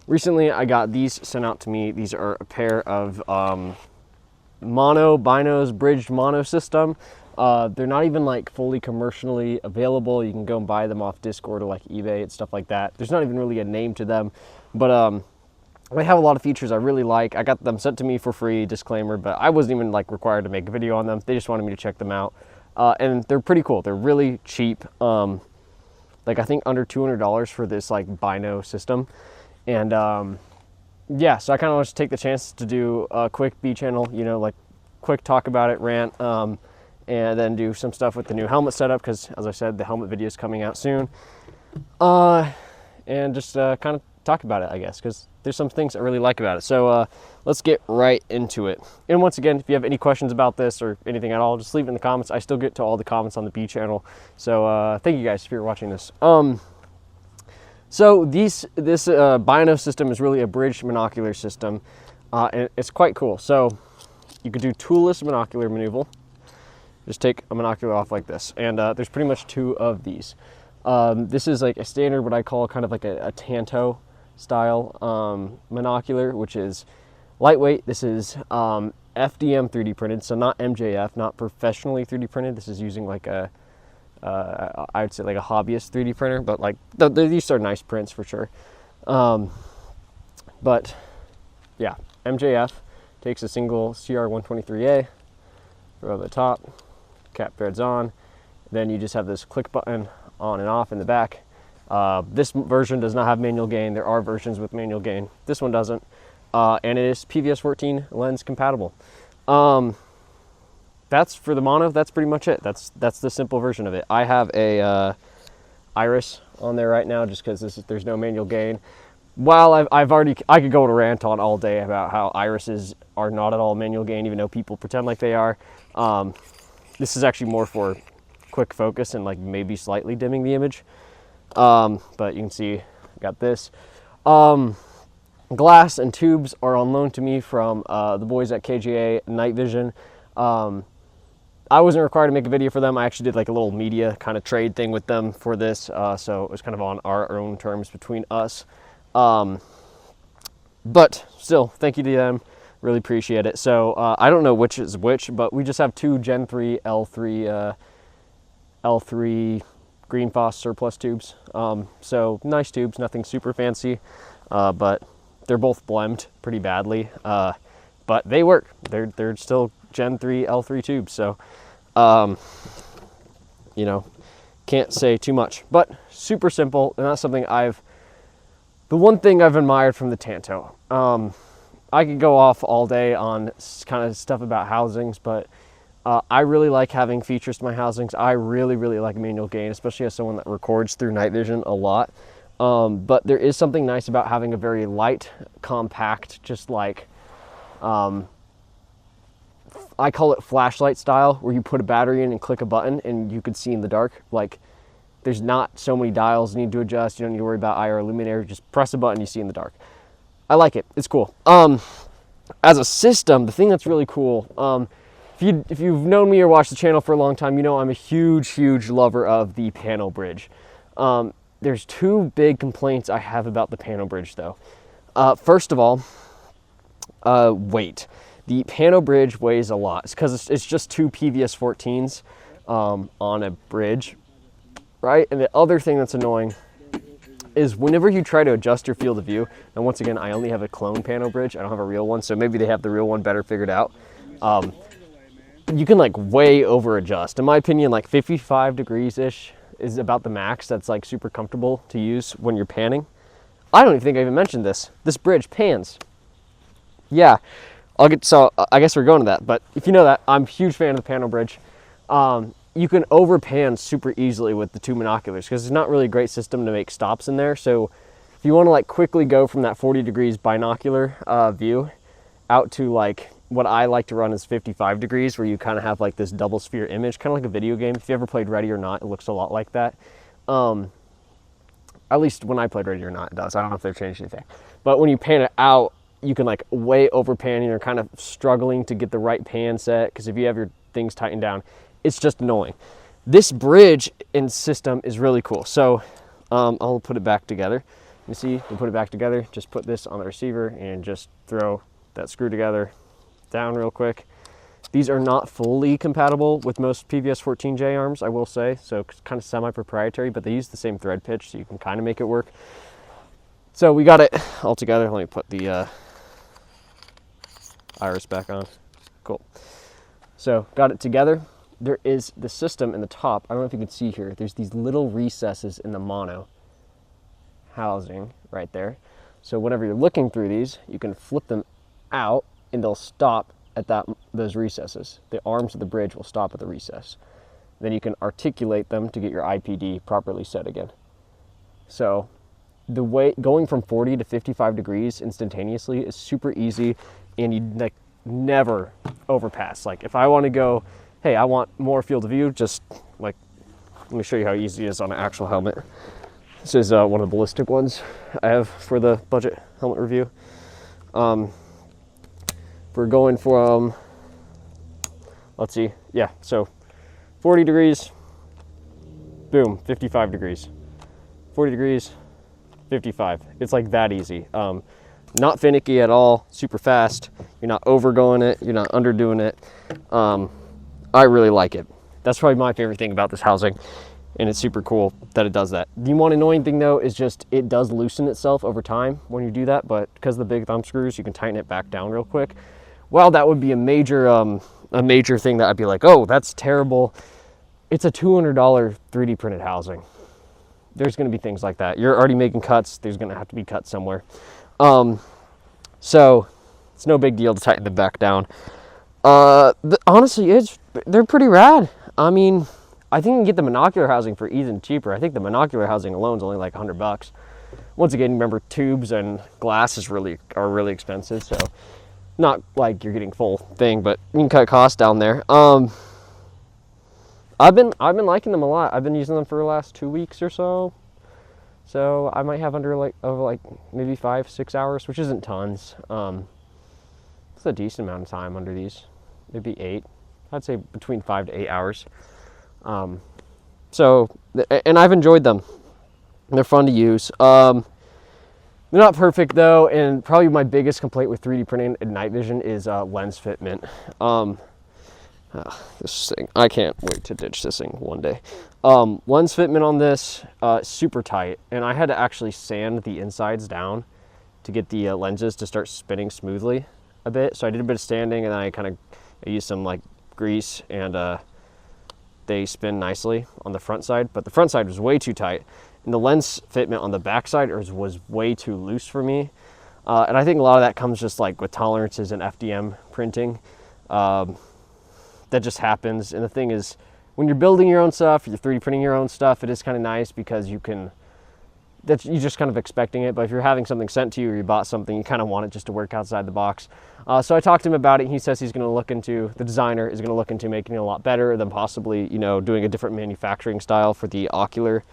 Recently, I got these sent out to me. These are a pair of binos bridged mono system. They're not even like fully commercially available. You can go and buy them off Discord or like eBay and stuff like that. There's not even really a name to them, but they have a lot of features I really like. I got them sent to me for free, disclaimer, but I wasn't even like required to make a video on them. They just wanted me to check them out. And they're pretty cool. They're really cheap. Like I think under $200 for this like bino system. And yeah, so I kind of want to take the chance to do a quick B channel, you know, like quick talk about it, rant, and then do some stuff with the new helmet setup, because as I said, the helmet video is coming out soon. And just kind of talk about it, I guess, because there's some things I really like about it. So let's get right into it. And once again, if you have any questions about this or anything at all, just leave it in the comments. I still get to all the comments on the B channel. So thank you guys if you're watching this. So this bino system is really a bridged monocular system, and it's quite cool. So you could do toolless monocular maneuver. Just take a monocular off like this, and there's pretty much two of these. This is like a standard, what I call kind of like a Tanto style monocular, which is lightweight. This is FDM 3D printed, so not MJF, not professionally 3D printed. This is using like a I would say like a hobbyist 3D printer, but like these are nice prints for sure. But yeah, MJF takes a single CR123A, throw the top, cap threads on, then you just have this click button on and off in the back. This version does not have manual gain. There are versions with manual gain. This one doesn't, and it is PVS 14 lens compatible. That's for the mono. That's pretty much it. That's the simple version of it. I have a iris on there right now just because there's no manual gain. While I could go to rant on all day about how irises are not at all manual gain, even though people pretend like they are. This is actually more for quick focus and like maybe slightly dimming the image. But you can see I got this. Glass and tubes are on loan to me from the boys at KJA Night Vision. I wasn't required to make a video for them. I actually did like a little media kind of trade thing with them for this. So it was kind of on our own terms between us. But still, thank you to them. Really appreciate it. So I don't know which is which, but we just have two Gen 3 L3 Green Phos surplus tubes. So nice tubes, nothing super fancy, but they're both blemed pretty badly. But they work. They're still Gen 3 L3 tubes. So, you know, can't say too much, but super simple. And that's something the one thing I've admired from the Tanto. I could go off all day on kind of stuff about housings, but I really like having features to my housings. I really, really like manual gain, especially as someone that records through night vision a lot. But there is something nice about having a very light, compact, just like, I call it flashlight style, where you put a battery in and click a button and you could see in the dark. Like, there's not so many dials you need to adjust. You don't need to worry about IR illuminator. Just press a button, you see in the dark. I like it. It's cool. As a system, the thing that's really cool, if you've known me or watched the channel for a long time, you know I'm a huge lover of the pano bridge. There's two big complaints I have about the pano bridge, though. First of all, weight. The pano bridge weighs a lot. It's because it's just two PVS 14s on a bridge, right? And the other thing that's annoying is whenever you try to adjust your field of view, and once again, I only have a clone pano bridge. I don't have a real one, so maybe they have the real one better figured out. You can like way over adjust. In my opinion, like 55 degrees-ish is about the max that's like super comfortable to use when you're panning. I don't even think I even mentioned this. This bridge pans. Yeah, so I guess we're going to that, but if you know that, I'm a huge fan of the pano bridge. You can over pan super easily with the two monoculars because it's not really a great system to make stops in there. So if you want to like quickly go from that 40 degrees binocular view out to like what I like to run is 55 degrees, where you kind of have like this double sphere image, kind of like a video game. If you ever played Ready or Not, it looks a lot like that. At least when I played Ready or Not, it does. I don't know if they've changed anything. But when you pan it out, you can like way over pan and you're kind of struggling to get the right pan set, because if you have your things tightened down, it's just annoying. This bridge and system is really cool. So I'll put it back together. You see, we put it back together, just put this on the receiver and just throw that screw together down real quick. These are not fully compatible with most PVS 14J arms, I will say, so it's kind of semi-proprietary, but they use the same thread pitch, so you can kind of make it work. So we got it all together. Let me put the iris back on. Cool. So got it together. There is the system in the top. I don't know if you can see here. There's these little recesses in the mono housing right there. So whenever you're looking through these, you can flip them out and they'll stop at those recesses. The arms of the bridge will stop at the recess. Then you can articulate them to get your IPD properly set again. So the way going from 40 to 55 degrees instantaneously is super easy, and you like never overpass. Like if I want to go, hey, I want more field of view, just like, let me show you how easy it is on an actual helmet. This is one of the ballistic ones I have for the budget helmet review. We're going from, let's see, yeah, so 40 degrees, boom, 55 degrees. 40 degrees, 55. It's like that easy. Not finicky at all, super fast. You're not overgoing it, you're not underdoing it. I really like it. That's probably my favorite thing about this housing, and it's super cool that it does that. The one annoying thing though is just it does loosen itself over time when you do that, but because of the big thumb screws, you can tighten it back down real quick. Well, that would be a major thing that I'd be like, oh, that's terrible. It's a $200 3D printed housing. There's going to be things like that. You're already making cuts. There's going to have to be cuts somewhere. So it's no big deal to tighten them back down. Honestly, they're pretty rad. I mean, I think you can get the monocular housing for even cheaper. I think the monocular housing alone is only like $100. Once again, remember tubes and glass are really expensive. So not like you're getting full thing, but you can cut costs down there. I've been liking them a lot. I've been using them for the last 2 weeks or so. So I might have over maybe 5-6 hours, which isn't tons. It's a decent amount of time under these, maybe 8. I'd say between 5 to 8 hours. And I've enjoyed them. They're fun to use. They're not perfect though, and probably my biggest complaint with 3D printing and night vision is lens fitment. This thing, I can't wait to ditch this thing one day. Lens fitment on this, super tight, and I had to actually sand the insides down to get the lenses to start spinning smoothly a bit. So I did a bit of sanding, and then I used some like grease, and they spin nicely on the front side, but the front side was way too tight. And the lens fitment on the back side was way too loose for me. And I think a lot of that comes just like with tolerances and FDM printing. That just happens. And the thing is, when you're building your own stuff, you're 3D printing your own stuff, it is kind of nice because you're just kind of expecting it. But if you're having something sent to you or you bought something, you kind of want it just to work outside the box. So I talked to him about it, and he says the designer is going to look into making it a lot better than possibly, doing a different manufacturing style for the ocular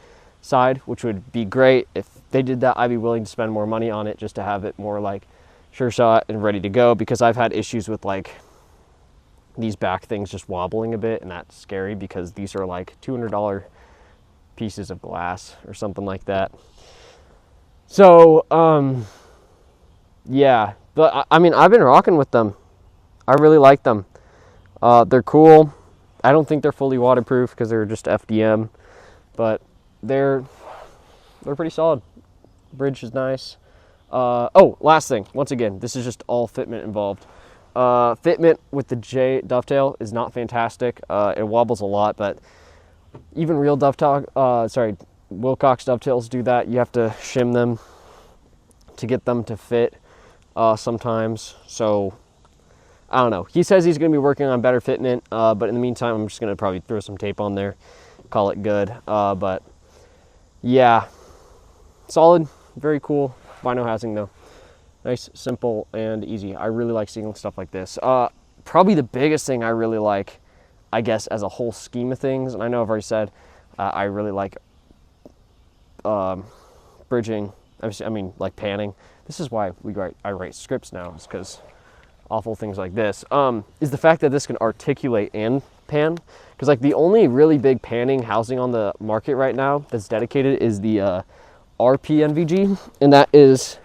side, which would be great. If they did that, I'd be willing to spend more money on it just to have it more like sure shot and ready to go, because I've had issues with like these back things just wobbling a bit, and that's scary because these are like $200 pieces of glass or something like that. So yeah, but I mean, I've been rocking with them. I really like them. They're cool. I don't think they're fully waterproof because they're just FDM, but they're pretty solid. Bridge is nice. Oh, last thing. Once again, this is just all fitment involved. Fitment with the J dovetail is not fantastic. It wobbles a lot, but even real Wilcox dovetails do that. You have to shim them to get them to fit sometimes. So I don't know. He says he's going to be working on better fitment, but in the meantime, I'm just going to probably throw some tape on there, call it good. But yeah, solid, very cool. Vinyl housing though. Nice, simple, and easy. I really like seeing stuff like this. Probably the biggest thing I really like, I guess, as a whole scheme of things, and I know I've already said, I really like bridging, I mean, like panning. This is why I write scripts now, is because awful things like this, is the fact that this can articulate and pan, because like the only really big panning housing on the market right now that's dedicated is the RPNVG, and that is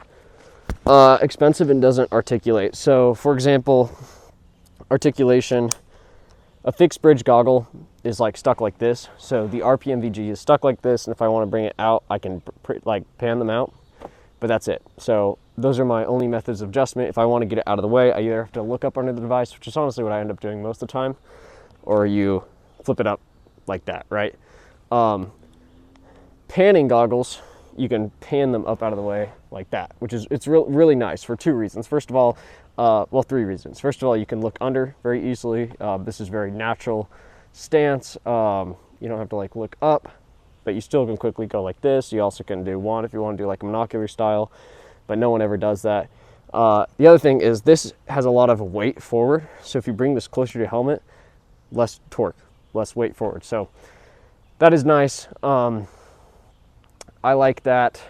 expensive and doesn't articulate. So for example, articulation, a fixed bridge goggle is like stuck like this. So the RPNVG is stuck like this, and if I want to bring it out, I can like pan them out, but that's it. So those are my only methods of adjustment. If I want to get it out of the way, I either have to look up under the device, which is honestly what I end up doing most of the time, or you flip it up like that, right? Panning goggles, you can pan them up out of the way like that, which is, it's really nice for two reasons. First of all, well, three reasons. First of all, you can look under very easily. This is very natural stance. You don't have to like look up, but you still can quickly go like this. You also can do one if you want to do like a monocular style, but no one ever does that. The other thing is this has a lot of weight forward. So if you bring this closer to your helmet, less torque, less weight forward. So that is nice. I like that.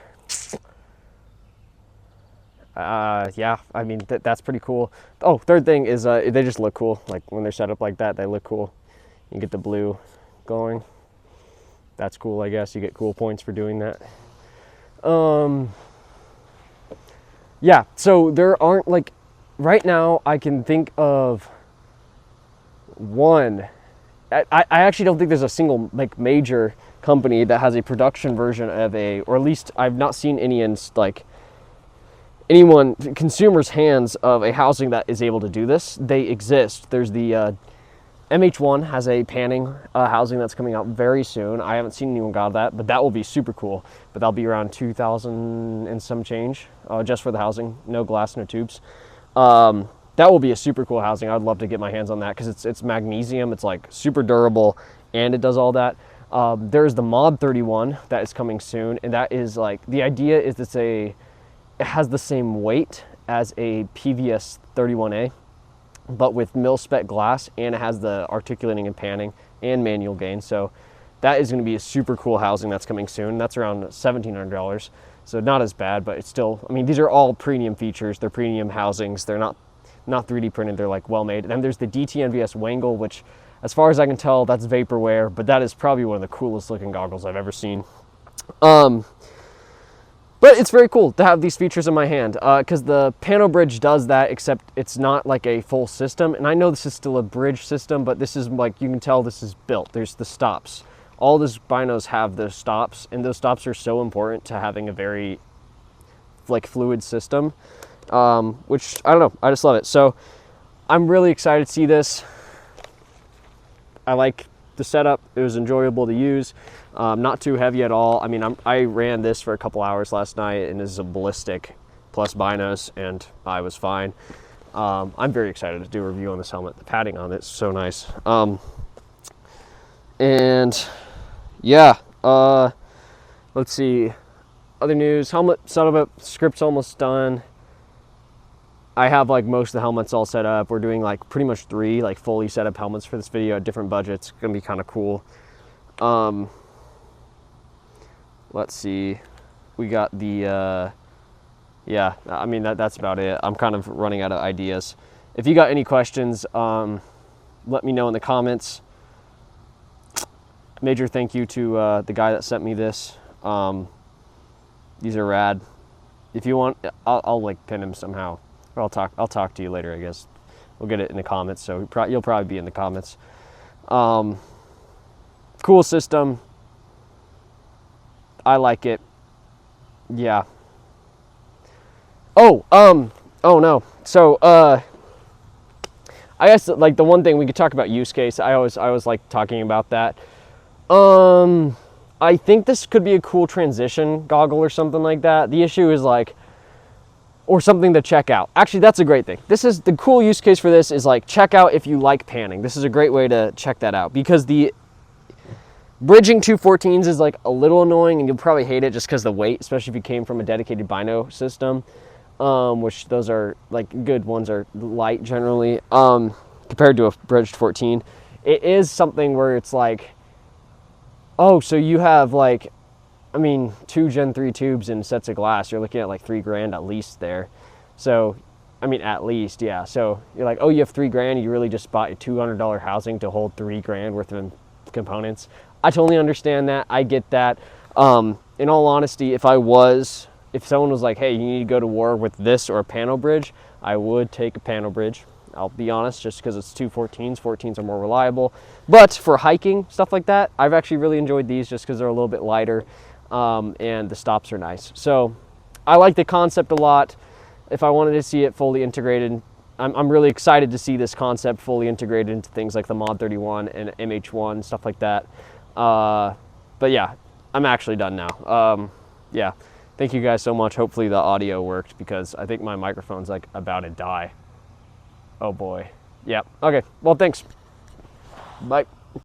Yeah, I mean, that's pretty cool. Oh, third thing is they just look cool. Like when they're set up like that, they look cool. You get the blue going. That's cool, I guess. You get cool points for doing that. Yeah, so there aren't like, right now I can think of one. I actually don't think there's a single like major company that has a production version of a, or at least I've not seen any in like anyone, consumers' hands of a housing that is able to do this. They exist. There's the MH1 has a panning housing that's coming out very soon. I haven't seen anyone got that, but that will be super cool. But that'll be around 2,000 and some change just for the housing. No glass, no tubes. That will be a super cool housing. I'd love to get my hands on that because it's magnesium. It's like super durable and it does all that. There's the Mod 31 that is coming soon, and that is like, the idea is it has the same weight as a PVS 31A, but with mil-spec glass, and it has the articulating and panning and manual gain. So that is going to be a super cool housing that's coming soon. That's around $1,700. So not as bad, but it's still, I mean, these are all premium features. They're premium housings. They're not 3D printed. They're like well made. And then there's the DTNVS Wangle, which as far as I can tell, that's vaporware, but that is probably one of the coolest looking goggles I've ever seen. But it's very cool to have these features in my hand because the Pano Bridge does that, except it's not like a full system. And I know this is still a bridge system, but this is like, you can tell this is built. There's the stops. All these binos have those stops, and those stops are so important to having a very like fluid system, which I don't know, I just love it. So I'm really excited to see this. I like the setup. It was enjoyable to use. Not too heavy at all. I mean, I ran this for a couple hours last night, and this is a ballistic plus binos, and I was fine. I'm very excited to do a review on this helmet. The padding on it's so nice. And yeah, let's see. Other news, helmet setup script's almost done. I have like most of the helmets all set up. We're doing like pretty much 3 like fully set up helmets for this video at different budgets. It's gonna be kind of cool. Let's see. We got the, yeah, I mean, that's about it. I'm kind of running out of ideas. If you got any questions, let me know in the comments. Major thank you to the guy that sent me this. These are rad. If you want, I'll like pin him somehow. Or I'll talk to you later, I guess. We'll get it in the comments, so you'll probably be in the comments. Cool system. I like it. Yeah. Oh no. So I guess like the one thing we could talk about use case. I always like talking about that. I think this could be a cool transition goggle or something like that. The issue is like, or something to check out. Actually, that's a great thing. This is the cool use case for this is like, check out if you like panning. This is a great way to check that out because the bridging 214s is like a little annoying and you'll probably hate it just because the weight, especially if you came from a dedicated bino system, which those are like good ones are light generally, compared to a bridged 14. It is something where it's like, oh, so you have like, I mean, 2 Gen 3 tubes and sets of glass, you're looking at like $3 grand at least there. So, I mean, at least, yeah. So you're like, oh, you have $3,000, you really just bought a $200 housing to hold $3,000 worth of components. I totally understand that. I get that. In all honesty, if someone was like, hey, you need to go to war with this or a panel bridge, I would take a panel bridge. I'll be honest, just because it's two 14s. 14s are more reliable. But for hiking, stuff like that, I've actually really enjoyed these just because they're a little bit lighter, and the stops are nice. So I like the concept a lot. If I wanted to see it fully integrated, I'm really excited to see this concept fully integrated into things like the Mod 31 and MH1, stuff like that. But yeah, I'm actually done now. Yeah, thank you guys so much. Hopefully the audio worked, because I think my microphone's like about to die. Oh boy. Yeah, okay, well, thanks. Bye.